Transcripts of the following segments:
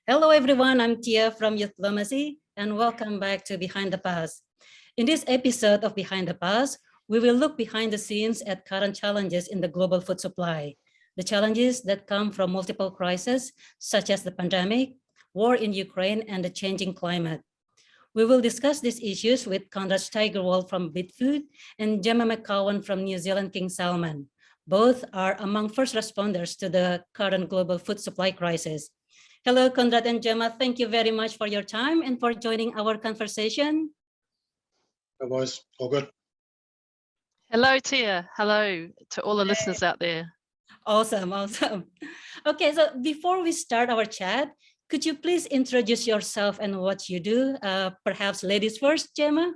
Hello everyone, I'm Tia from Youth Diplomacy and welcome back to Behind the Pass. In this episode of Behind the Pass, we will look behind the scenes at current challenges in the global food supply. The challenges that come from multiple crises such as the pandemic, war in Ukraine, and the changing climate. We will discuss these issues with Konrad Steigerwald from Bidfood and Jemma McCowan from New Zealand King Salmon. Both are among first responders to the current global food supply crisis. Hello, Konrad and Jemma. Thank you very much for your time and for joining our conversation. Hey boys, all good. Hello, Tia. Hello to all the listeners out there. Awesome. Okay, so before we start our chat, could you please introduce yourself and what you do? Perhaps ladies first, Jemma?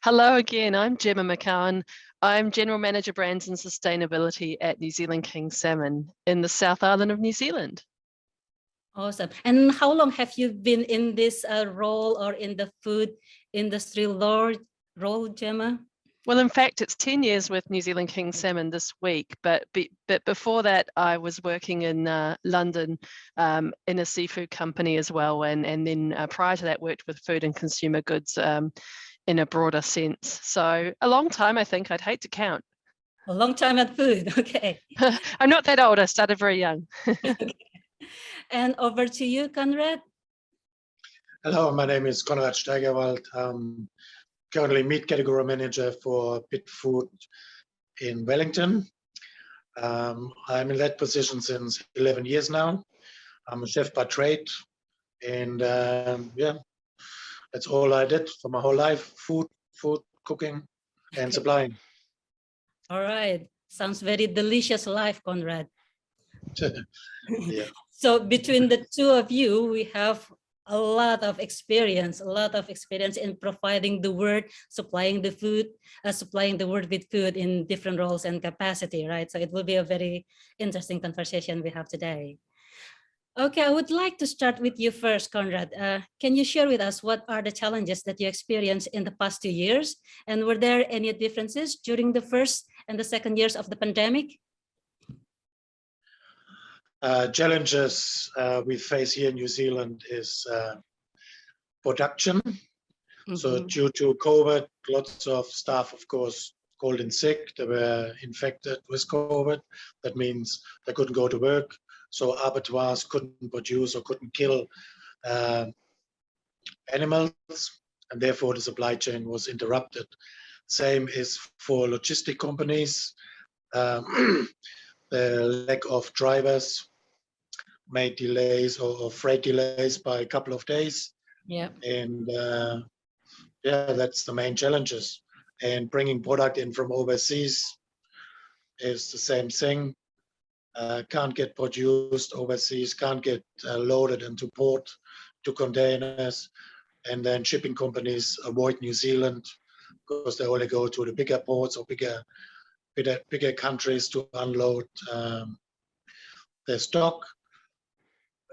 Hello again, I'm Jemma McCowan. I'm General Manager Brands and Sustainability at New Zealand King Salmon in the South Island of New Zealand. Awesome. And how long have you been in this role or in the food industry role, Jemma? Well, in fact, it's 10 years with New Zealand King Salmon this week, but before that, I was working in London in a seafood company as well, and then prior to that, worked with food and consumer goods in a broader sense. So a long time, I think. I'd hate to count. A long time at food, okay. I'm not that old, I started very young. Okay. And over to you, Konrad. Hello, my name is Konrad Steigerwald. I'm currently meat category manager for Bidfood in Wellington. I'm in that position since 11 years now. I'm a chef by trade, and yeah, that's all I did for my whole life: food, cooking, and supplying. All right, sounds very delicious life, Konrad. Yeah. So between the two of you, we have a lot of experience in providing the word, supplying the word with food in different roles and capacity, right? So it will be a very interesting conversation we have today. Okay, I would like to start with you first, Konrad. Can you share with us what are the challenges that you experienced in the past 2 years? And were there any differences during the first and the second years of the pandemic? Challenges we face here in New Zealand is production. Mm-hmm. So due to COVID, lots of staff, of course, called in sick. They were infected with COVID. That means they couldn't go to work. So abattoirs couldn't produce or couldn't kill animals, and therefore the supply chain was interrupted. Same is for logistic companies. The lack of drivers made delays or freight delays by a couple of days. Yeah. And yeah, that's the main challenges. And bringing product in from overseas is the same thing. Can't get produced overseas, can't get loaded into port to containers, and then shipping companies avoid New Zealand because they only go to the bigger ports or bigger countries to unload their stock.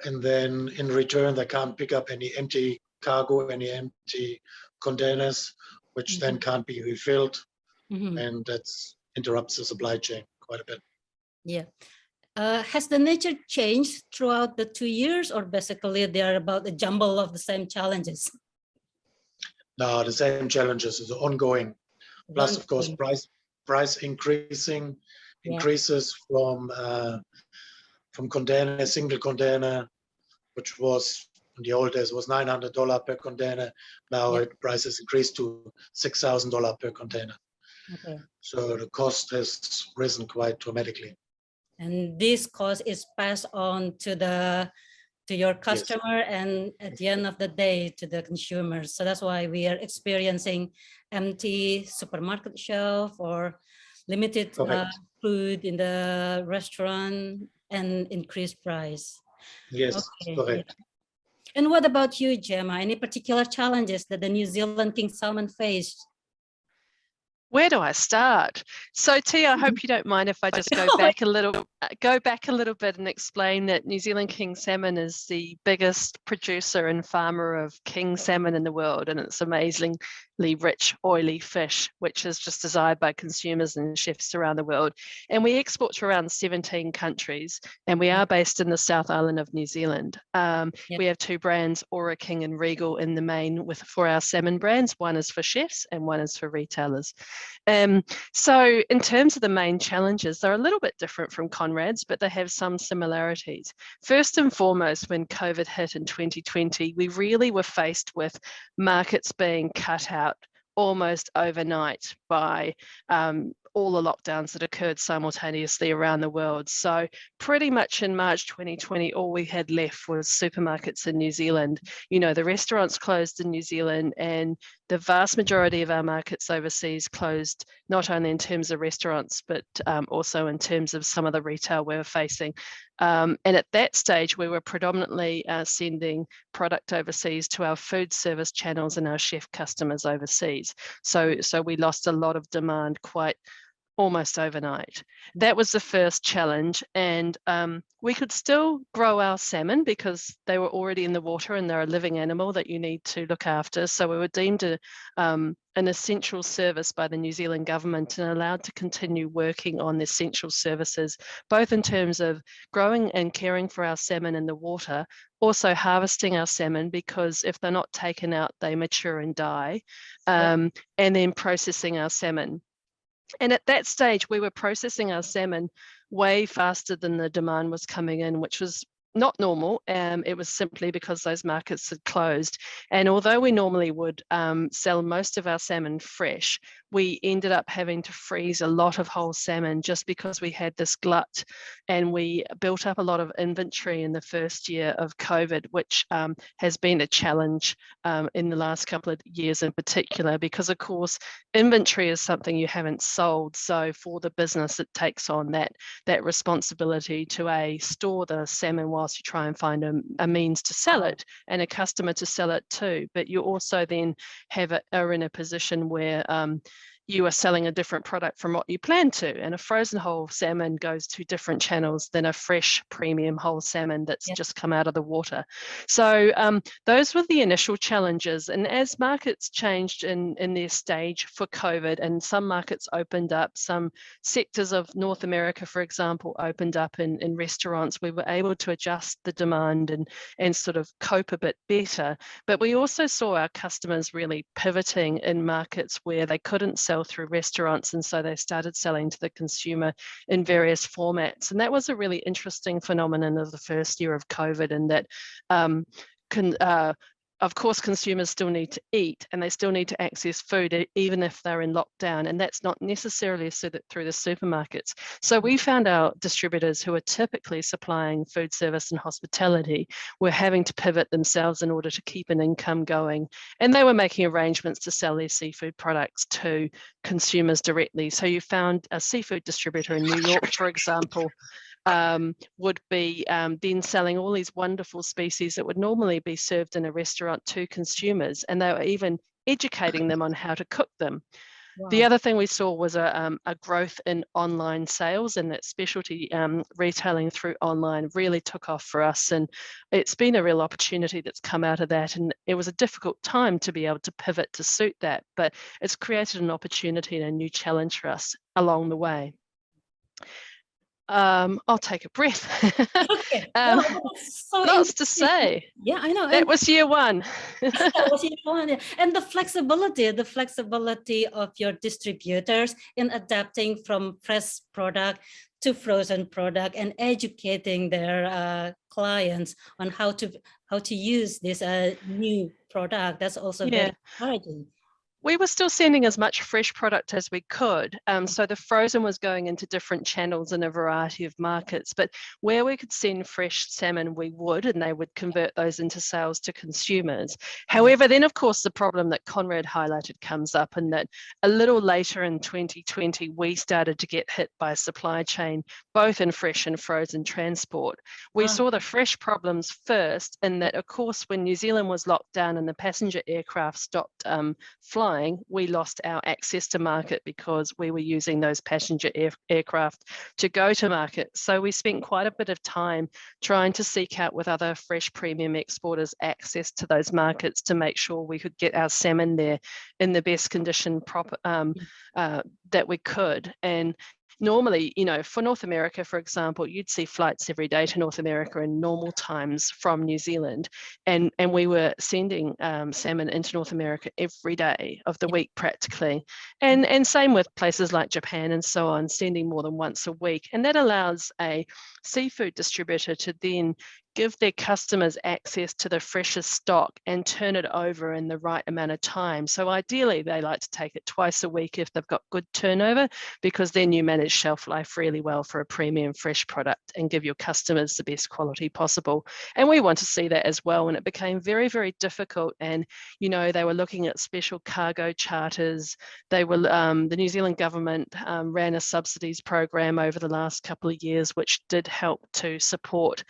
And then in return, they can't pick up any empty cargo, any empty containers, which mm-hmm. then can't be refilled. Mm-hmm. And that interrupts the supply chain quite a bit. Yeah. Has the nature changed throughout the 2 years, or basically they're about a jumble of the same challenges? No, the same challenges is ongoing. Plus, of course, price increases from container, single container, which was in the old days was $900 per container. Now prices increased to $6,000 per container. Okay. So the cost has risen quite dramatically. And this cost is passed on to your customer, yes. And at the end of the day to the consumers. So that's why we are experiencing empty supermarket shelf or limited food in the restaurant and increased price. Yes, okay. Correct. And what about you, Jemma? Any particular challenges that the New Zealand King Salmon faced? Where do I start? So Tia, I hope you don't mind if I just go back a little bit and explain that New Zealand King Salmon is the biggest producer and farmer of king salmon in the world, and it's amazing rich, oily fish, which is just desired by consumers and chefs around the world. And we export to around 17 countries, and we are based in the South Island of New Zealand. We have two brands, Ora King and Regal, in the main for our salmon brands. One is for chefs and one is for retailers. So in terms of the main challenges, they're a little bit different from Konrad's, but they have some similarities. First and foremost, when COVID hit in 2020, we really were faced with markets being cut out almost overnight by all the lockdowns that occurred simultaneously around the world. So pretty much in March 2020, all we had left was supermarkets in New Zealand. You know, the restaurants closed in New Zealand, and the vast majority of our markets overseas closed, not only in terms of restaurants, but also in terms of some of the retail we were facing. And at that stage, we were predominantly sending product overseas to our food service channels and our chef customers overseas. So we lost a lot of demand almost overnight. That was the first challenge, and we could still grow our salmon because they were already in the water and they're a living animal that you need to look after. So we were deemed an essential service by the New Zealand government and allowed to continue working on the essential services, both in terms of growing and caring for our salmon in the water, also harvesting our salmon, because if they're not taken out, they mature and die, and then processing our salmon. And at that stage, we were processing our salmon way faster than the demand was coming in, which was not normal. It was simply because those markets had closed. And although we normally would sell most of our salmon fresh, we ended up having to freeze a lot of whole salmon just because we had this glut, and we built up a lot of inventory in the first year of COVID, which has been a challenge in the last couple of years in particular, because of course inventory is something you haven't sold. So for the business, it takes on that responsibility to store the salmon whilst you try and find a means to sell it and a customer to sell it to. But you also then are in a position where you are selling a different product from what you planned to. And a frozen whole salmon goes to different channels than a fresh premium whole salmon that's just come out of the water. So those were the initial challenges. And as markets changed in their stage for COVID, and some markets opened up, some sectors of North America, for example, opened up in restaurants, we were able to adjust the demand and sort of cope a bit better. But we also saw our customers really pivoting in markets where they couldn't sell through restaurants, and so they started selling to the consumer in various formats. And that was a really interesting phenomenon of the first year of COVID, in that of course, consumers still need to eat and they still need to access food even if they're in lockdown, and that's not necessarily through the supermarkets. So we found our distributors, who are typically supplying food service and hospitality, were having to pivot themselves in order to keep an income going, and they were making arrangements to sell their seafood products to consumers directly. So you found a seafood distributor in New York, for example, would be then selling all these wonderful species that would normally be served in a restaurant to consumers, and they were even educating them on how to cook them. Wow. The other thing we saw was a growth in online sales, and that specialty retailing through online really took off for us, and it's been a real opportunity that's come out of that. And it was a difficult time to be able to pivot to suit that, but it's created an opportunity and a new challenge for us along the way. I'll take a breath. Okay. Lots to say. Yeah, I know. That was year one. That was year one. And the flexibility of your distributors in adapting from fresh product to frozen product and educating their clients on how to use this new product. That's also very encouraging. We were still sending as much fresh product as we could. So the frozen was going into different channels in a variety of markets, but where we could send fresh salmon, we would, and they would convert those into sales to consumers. However, then of course the problem that Konrad highlighted comes up, and that a little later in 2020, we started to get hit by supply chain, both in fresh and frozen transport. We saw the fresh problems first, in that of course when New Zealand was locked down and the passenger aircraft stopped flying, flying, we lost our access to market because we were using those passenger aircraft to go to market. So we spent quite a bit of time trying to seek out with other fresh premium exporters access to those markets to make sure we could get our salmon there in the best condition that we could. And normally, you know, for North America, for example, you'd see flights every day to North America in normal times from New Zealand. And we were sending salmon into North America every day of the week practically. And same with places like Japan and so on, sending more than once a week. And that allows a seafood distributor to then give their customers access to the freshest stock and turn it over in the right amount of time. So ideally, they like to take it twice a week if they've got good turnover, because then you manage shelf life really well for a premium fresh product and give your customers the best quality possible. And we want to see that as well. And it became very, very difficult. And, you know, they were looking at special cargo charters. They were, the New Zealand government ran a subsidies program over the last couple of years, which did help to support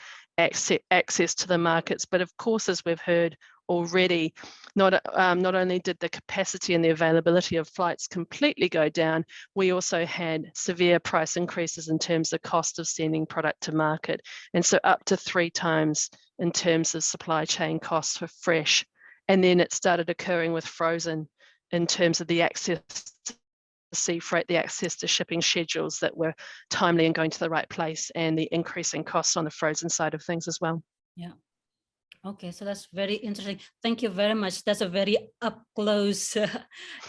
access to the markets. But of course, as we've heard already, not only did the capacity and the availability of flights completely go down, we also had severe price increases in terms of cost of sending product to market. And so up to 3 times in terms of supply chain costs for fresh. And then it started occurring with frozen in terms of the access to sea freight, the access to shipping schedules that were timely and going to the right place, and the increasing costs on the frozen side of things as well. Yeah. Okay, so that's very interesting. Thank you very much. That's a very up close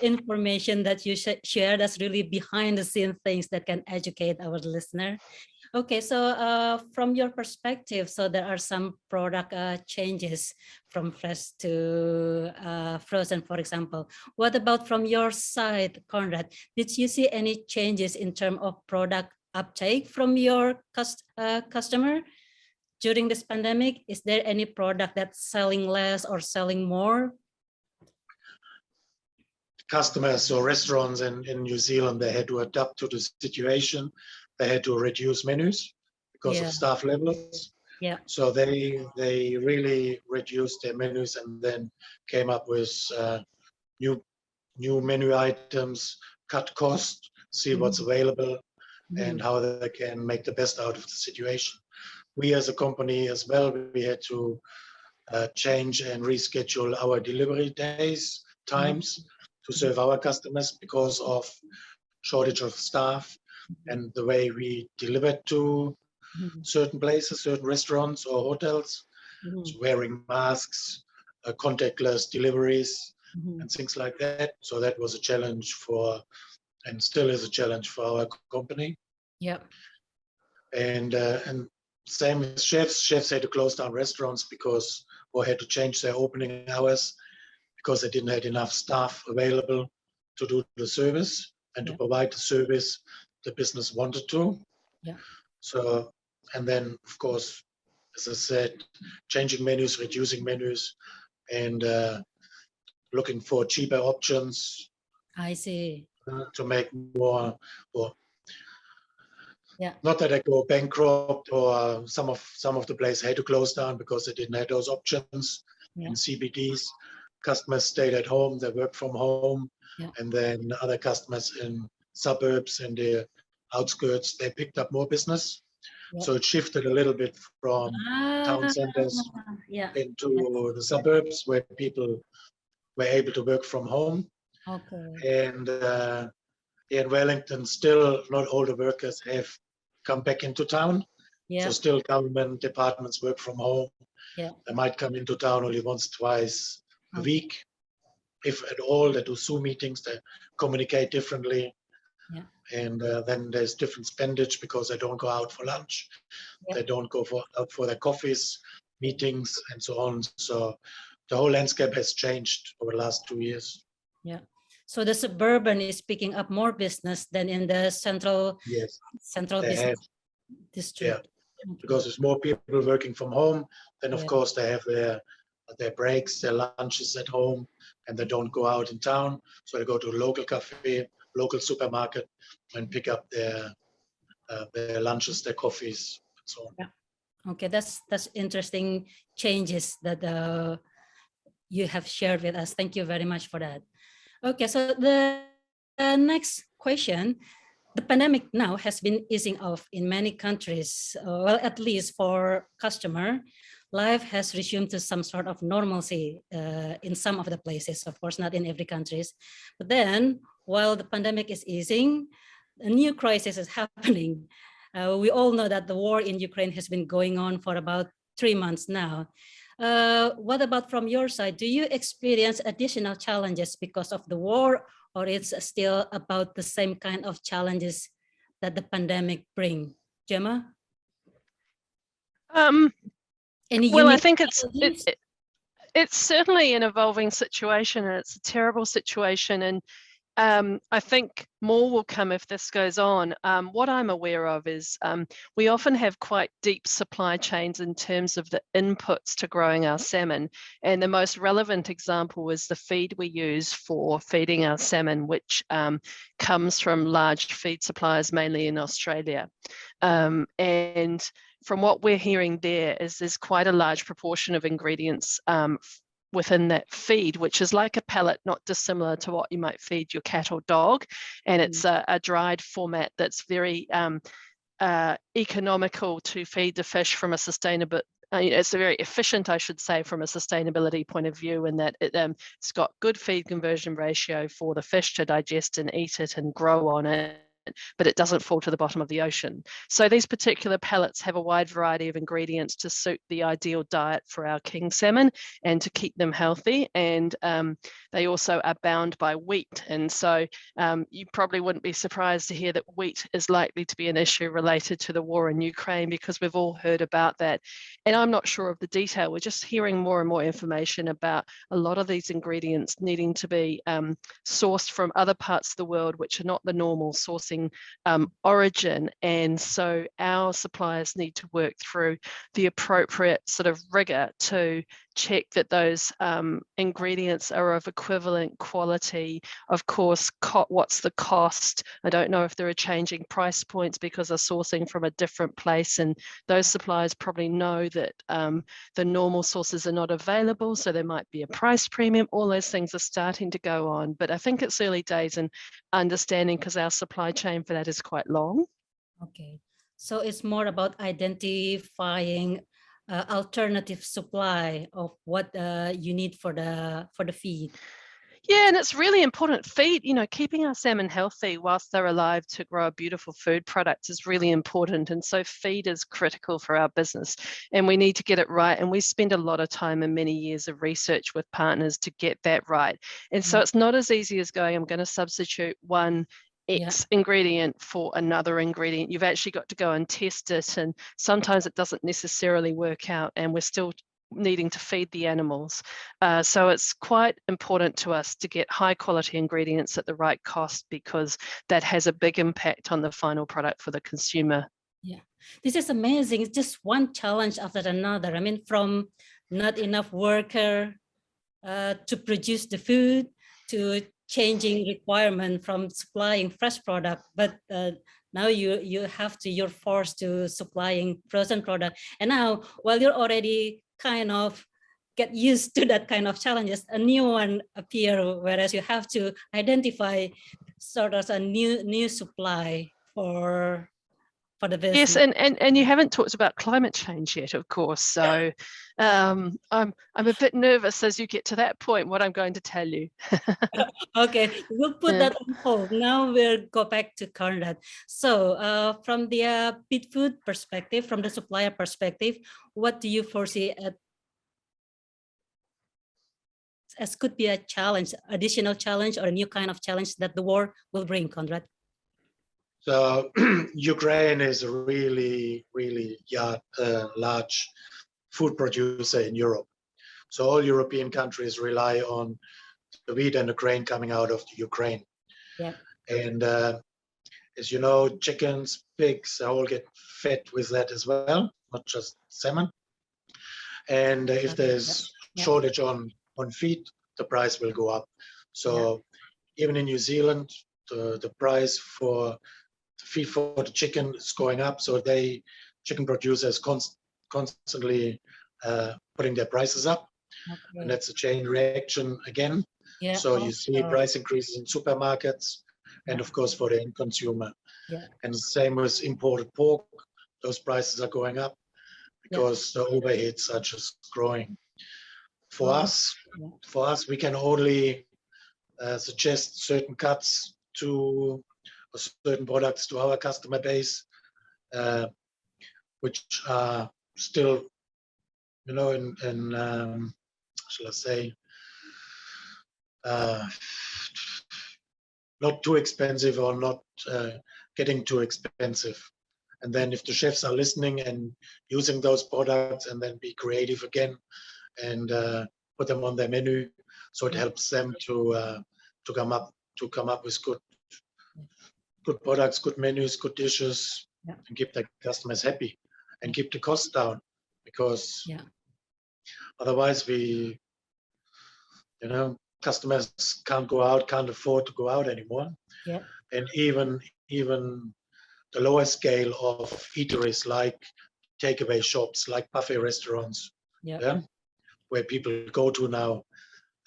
information that you share. That's really behind the scene things that can educate our listener. Okay, so from your perspective, so there are some product changes from fresh to frozen, for example. What about from your side, Konrad? Did you see any changes in terms of product uptake from your customer during this pandemic? Is there any product that's selling less or selling more? Customers or restaurants in New Zealand, they had to adapt to the situation. They had to reduce menus because of staff levels. Yeah. So they really reduced their menus and then came up with new menu items, cut cost, see what's available, and how they can make the best out of the situation. We as a company as well, we had to change and reschedule our delivery days, times to serve our customers because of shortage of staff and the way we delivered to certain places, certain restaurants or hotels, so wearing masks, contactless deliveries, and things like that. So that was a challenge for, and still is a challenge for our company. Yeah. And same as chefs. Chefs had to close down restaurants because, or had to change their opening hours because they didn't have enough staff available to do the service and to provide the service the business wanted to. Yeah. So, and then of course, as I said, changing menus, reducing menus, and looking for cheaper options. I see. To make more, or yeah, not that they go bankrupt, or some of the places had to close down because they didn't have those options. In CBDs, customers stayed at home, they worked from home, and then other customers in suburbs and the outskirts, they picked up more business. So it shifted a little bit from town centers into the suburbs where people were able to work from home. Okay. And in Wellington, still not all the workers have come back into town. So still government departments work from home. They might come into town only once, twice a week. If at all, they do Zoom meetings, they communicate differently. And then there's different spendage because they don't go out for lunch. They don't go out for their coffees, meetings, and so on. So the whole landscape has changed over the last 2 years. Yeah. So the suburban is picking up more business than in the central business district. Because there's more people working from home. Then of course they have their breaks, their lunches at home, and they don't go out in town. So they go to a local cafe, local supermarket, and pick up their lunches, their coffees, and so on. Okay, that's interesting changes that you have shared with us. Thank you very much for that. Okay, so the next question. The pandemic now has been easing off in many countries. Well, at least for customer, life has resumed to some sort of normalcy in some of the places, of course, not in every countries. But then, while the pandemic is easing, a new crisis is happening. We all know that the war in Ukraine has been going on for about 3 months now. What about from your side? Do you experience additional challenges because of the war, or it's still about the same kind of challenges that the pandemic bring? Jemma? Any Well, I unique think challenges? it's certainly an evolving situation, and it's a terrible situation. And I think more will come if this goes on. What I'm aware of is we often have quite deep supply chains in terms of the inputs to growing our salmon. And the most relevant example is the feed we use for feeding our salmon, which comes from large feed suppliers, mainly in Australia. And from what we're hearing there is there's quite a large proportion of ingredients within that feed, which is like a pellet, not dissimilar to what you might feed your cat or dog. And it's a dried format that's very economical to feed the fish from a sustainable, it's a very efficient, I should say, from a sustainability point of view, in that it's got good feed conversion ratio for the fish to digest and eat it and grow on it, but it doesn't fall to the bottom of the ocean. So these particular pellets have a wide variety of ingredients to suit the ideal diet for our king salmon and to keep them healthy. And they also are bound by wheat. And so you probably wouldn't be surprised to hear that wheat is likely to be an issue related to the war in Ukraine, because we've all heard about that. And I'm not sure of the detail. We're just hearing more and more information about a lot of these ingredients needing to be sourced from other parts of the world, which are not the normal sourcing origin. And so our suppliers need to work through the appropriate sort of rigor to check that those ingredients are of equivalent quality. Of course, what's the cost? I don't know if there are changing price points because they're sourcing from a different place, and those suppliers probably know that the normal sources are not available, so there might be a price premium. All those things are starting to go on, but I think it's early days in understanding, because our supply chain for that is quite long. Okay, so it's more about identifying alternative supply of what you need for the feed. Yeah, and it's really important. Feed, keeping our salmon healthy whilst they're alive to grow a beautiful food product is really important. And so feed is critical for our business, and we need to get it right. And we spend a lot of time and many years of research with partners to get that right. And so it's not as easy as going, I'm going to substitute one X ingredient for another ingredient. You've actually got to go and test it. And sometimes it doesn't necessarily work out, and we're still needing to feed the animals. So it's quite important to us to get high quality ingredients at the right cost, because that has a big impact on the final product for the consumer. Yeah, this is amazing. It's just one challenge after another. I mean, from not enough worker to produce the food, to changing requirement from supplying fresh product, but now you're forced to supplying frozen product. And now, while you're already kind of get used to that kind of challenges, a new one appear, whereas you have to identify sort of a new supply for the business. Yes, and you haven't talked about climate change yet, of course. So I'm a bit nervous as you get to that point, what I'm going to tell you. Okay, we'll put that on hold. Now we'll go back to Konrad. So from the Bidfood perspective, from the supplier perspective, what do you foresee as could be a challenge, additional challenge, or a new kind of challenge that the war will bring, Konrad? So Ukraine is a really large food producer in Europe. So all European countries rely on the wheat and the grain coming out of the Ukraine. Yeah. And as you know, chickens, pigs, all get fed with that as well, not just salmon. And if there's shortage on feed, the price will go up. So even in New Zealand, the price for the feed for the chicken is going up. So chicken producers constantly putting their prices up. Okay. And that's a chain reaction again. Yeah. So you see price increases in supermarkets and Yeah. of course for the end consumer. Yeah. And the same with imported pork, those prices are going up because the overheads are just growing. For us, we can only suggest certain cuts to or certain products to our customer base, which are still, in shall I say, not too expensive or not getting too expensive. And then if the chefs are listening and using those products and then be creative again and put them on their menu, so it helps them to come up with good products, good menus, good dishes, and keep their customers happy and keep the costs down, because otherwise customers can't afford to go out anymore. Yeah. And even the lower scale of eateries like takeaway shops, like buffet restaurants, where people go to now,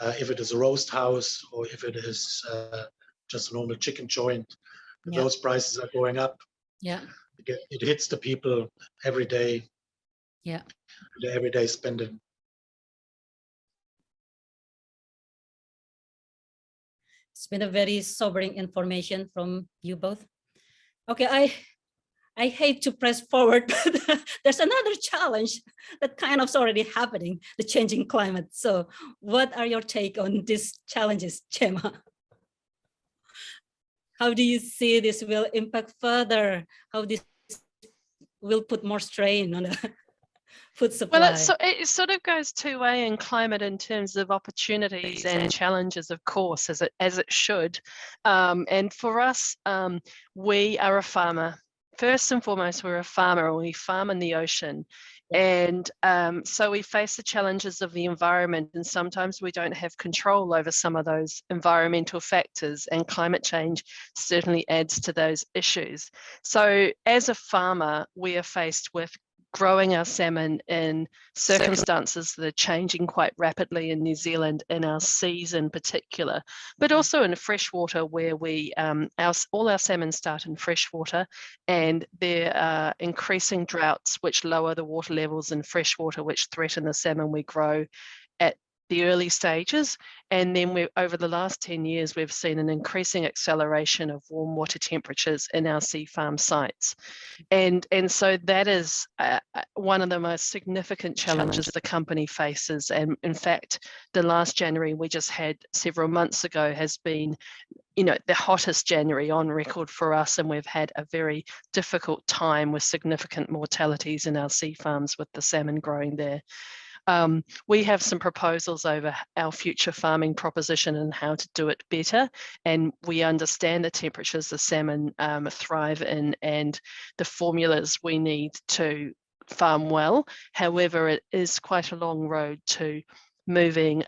if it is a roast house or if it is just a normal chicken joint, those prices are going up. Yeah. It hits the people every day. Yeah. The everyday spending. It's been a very sobering information from you both. Okay, I hate to press forward, but there's another challenge that kind of is already happening, the changing climate. So what are your take on these challenges, Jemma? How do you see this will impact further? How this will put more strain on the food supply? Well, it sort of goes two-way in climate in terms of opportunities and challenges, of course, as it should. And for us, we are a farmer. First and foremost, we're a farmer, and we farm in the ocean. And so we face the challenges of the environment, and sometimes we don't have control over some of those environmental factors, and climate change certainly adds to those issues. So as a farmer, we are faced with growing our salmon in circumstances that are changing quite rapidly in New Zealand, in our seas in particular, but also in freshwater, where all our salmon start in freshwater, and there are increasing droughts which lower the water levels in freshwater, which threaten the salmon we grow at the early stages. And then over the last 10 years, we've seen an increasing acceleration of warm water temperatures in our sea farm sites. And so that is one of the most significant challenges the company faces. And in fact, the last January we just had several months ago has been, the hottest January on record for us, and we've had a very difficult time with significant mortalities in our sea farms with the salmon growing there. We have some proposals over our future farming proposition and how to do it better. And we understand the temperatures the salmon thrive in and the formulas we need to farm well. However, it is quite a long road to moving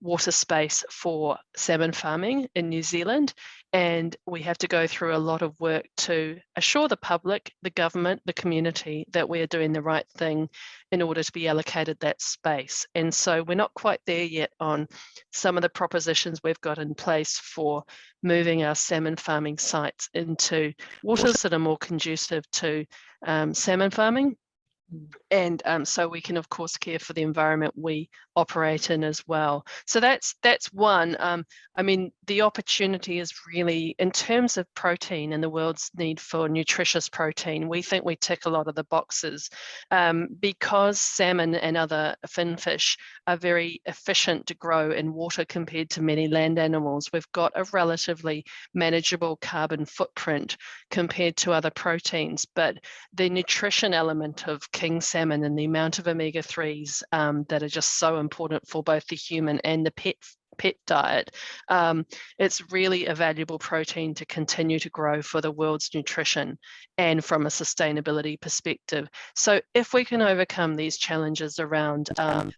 water space for salmon farming in New Zealand. And we have to go through a lot of work to assure the public, the government, the community that we are doing the right thing in order to be allocated that space. And so we're not quite there yet on some of the propositions we've got in place for moving our salmon farming sites into waters that are more conducive to salmon farming. And so we can, of course, care for the environment we operate in as well. So that's one. I mean, the opportunity is really, in terms of protein and the world's need for nutritious protein, we think we tick a lot of the boxes because salmon and other finfish are very efficient to grow in water compared to many land animals. We've got a relatively manageable carbon footprint compared to other proteins, but the nutrition element of king salmon and the amount of omega-3s that are just so important for both the human and the pet diet, it's really a valuable protein to continue to grow for the world's nutrition and from a sustainability perspective. So if we can overcome these challenges around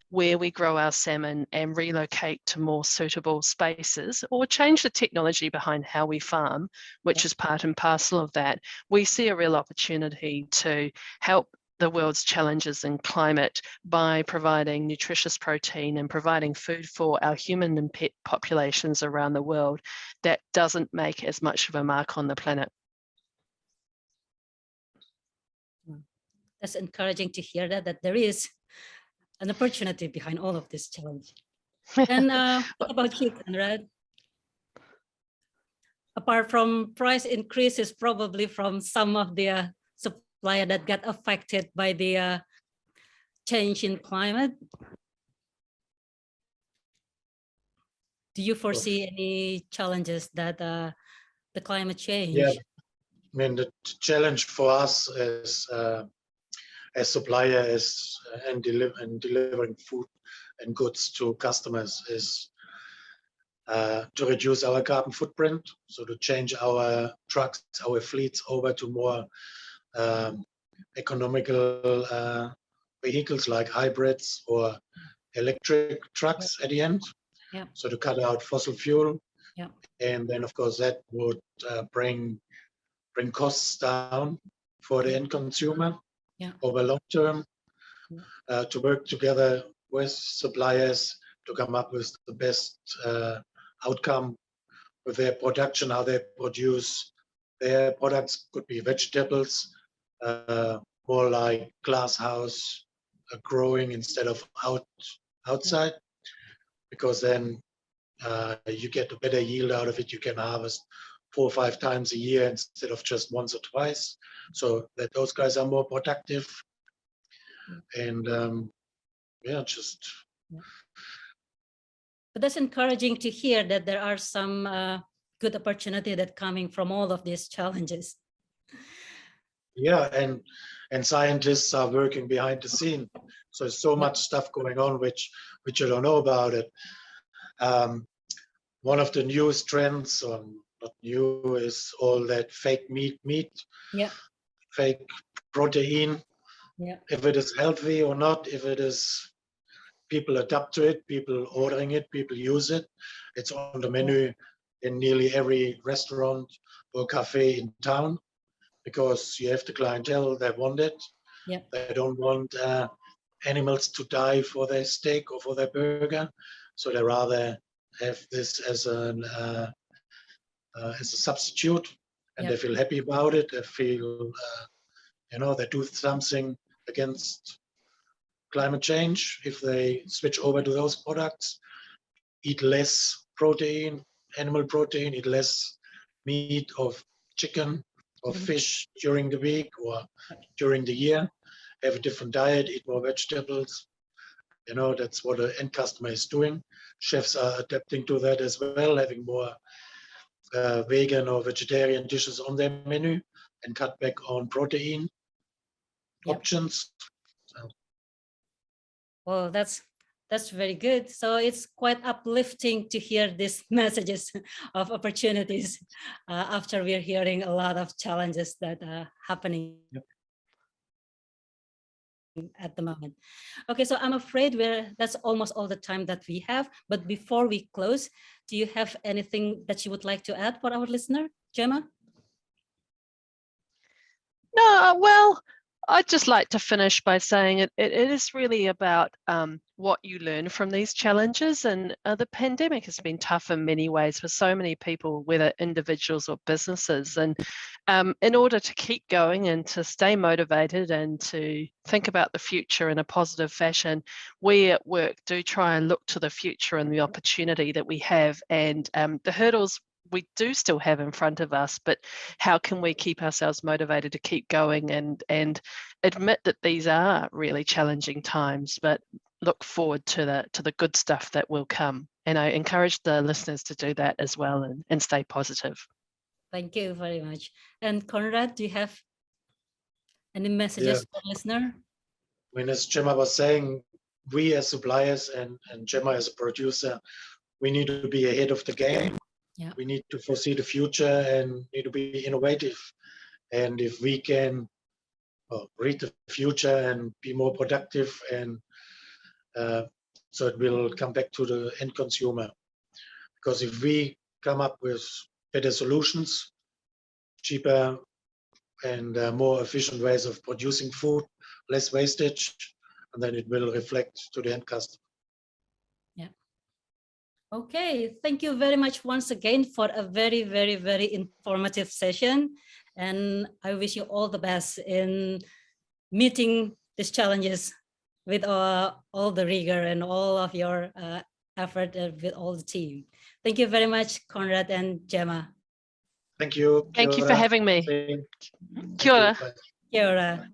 where we grow our salmon and relocate to more suitable spaces, or change the technology behind how we farm, which is part and parcel of that, we see a real opportunity to help the world's challenges in climate by providing nutritious protein and providing food for our human and pet populations around the world, that doesn't make as much of a mark on the planet. That's encouraging to hear that there is an opportunity behind all of this challenge. And what about you, Konrad? Apart from price increases, probably from some of the supplier that got affected by the change in climate, do you foresee any challenges that the climate change? Yeah, I mean, the challenge for us as supplier is and delivering food and goods to customers is to reduce our carbon footprint, so to change our trucks, our fleets over to more economical vehicles like hybrids or electric trucks at the end. Yeah. So to cut out fossil fuel. Yeah. And then of course that would bring costs down for the end consumer. Yeah. Over long term, to work together with suppliers to come up with the best outcome with their production, how they produce their products. Could be vegetables, more like glass house growing instead of outside, because then you get a better yield out of it. You can harvest 4 or 5 times a year instead of just once or twice, so that those guys are more productive. And But that's encouraging to hear that there are some good opportunity that coming from all of these challenges. Yeah, and scientists are working behind the scene. So there's so much stuff going on which you don't know about it. One of the newest trends, or not new, is all that fake meat, fake protein. Yeah. If it is healthy or not, if it is, people adapt to it, people ordering it, people use it. It's on the menu in nearly every restaurant or cafe in town, because you have the clientele that want it. Yeah. They don't want animals to die for their steak or for their burger, so they rather have this as a substitute, and they feel happy about it. They feel, they do something against climate change if they switch over to those products. Eat less protein, animal protein, eat less meat of chicken or fish during the week or during the year. Have a different diet, eat more vegetables. That's what the end customer is doing. Chefs are adapting to that as well, having more vegan or vegetarian dishes on their menu and cut back on protein options. Well, that's very good. So it's quite uplifting to hear these messages of opportunities after we're hearing a lot of challenges that are happening at the moment. Okay, so I'm afraid that's almost all the time that we have. But before we close, do you have anything that you would like to add for our listener, Jemma? No, well, I'd just like to finish by saying it is really about what you learn from these challenges. And the pandemic has been tough in many ways for so many people, whether individuals or businesses. And in order to keep going and to stay motivated and to think about the future in a positive fashion, we at work do try and look to the future and the opportunity that we have, and the hurdles we do still have in front of us, but how can we keep ourselves motivated to keep going and admit that these are really challenging times, but look forward to the good stuff that will come. And I encourage the listeners to do that as well and stay positive. Thank you very much. And Konrad, do you have any messages for the listener? I mean, as Jemma was saying, we as suppliers and Jemma as a producer, we need to be ahead of the game. Yeah. We need to foresee the future and need to be innovative. And if we can read the future and be more productive, and so it will come back to the end consumer. Because if we come up with better solutions, cheaper and more efficient ways of producing food, less wastage, and then it will reflect to the end customer. Okay, thank you very much once again for a very, very, very informative session. And I wish you all the best in meeting these challenges with all the rigor and all of your effort with all the team. Thank you very much, Konrad and Jemma. Thank you. Thank you for Kia ora. having me. Thank Kia ora. you. Bye. Kia ora.